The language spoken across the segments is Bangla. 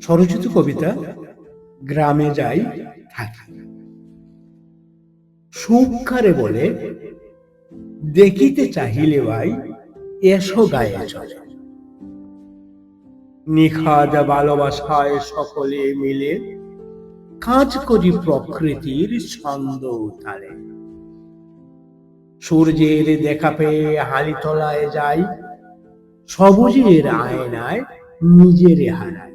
স্বরচিত কবিতা গ্রামে যাই থাকি। সুখারে বলে দেখিতে চাহিলে ভাই এসো গায়ে চলে। নিখাদ ভালোবাসায় সকলে মিলে কাজ করি প্রকৃতির ছন্দ তালে। সূর্যের দেখা পেয়ে হালি তলায় যাই, সবুজের আয়নায় নিজের হারাই।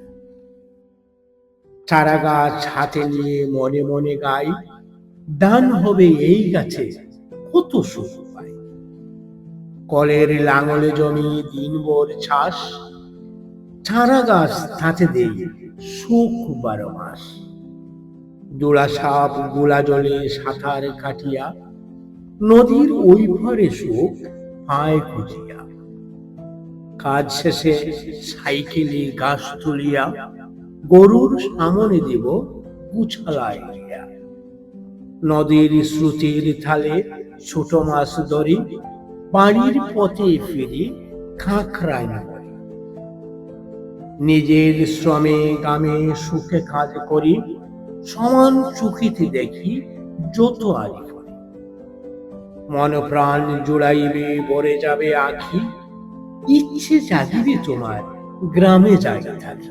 চারা গাছ হাতে নিয়ে মনে মনে গাই, দান হবে এই গাছে কত সুখ পাই। কলের লাঙলে জমি দিনভর ছাস, চারা গাছ তাতে দেই সুখ 12 মাস। দোলা সাপ গোলা জলে সাঁতার কাটিয়া, নদীর ওই পারে সুখ পায় খুঁজিয়া। কাজ শেষে সাইকেলে গাছ তুলিয়া, গরুর সামনে দেব গুছালায় দিয়া। নদীর স্রোতের থালে ছোট মাছ ধরি, বাড়ির পথে ফিরি খাঁকড়ায় না করি। নিজের শ্রমে গ্রামে সুখে কাজ করি, সমান চুকিতে দেখি যত আগে করি। মন প্রাণ জুড়াইবে ভরে যাবে আখি, ইচ্ছে জাগিবে তোমার গ্রামে যাই থাকি।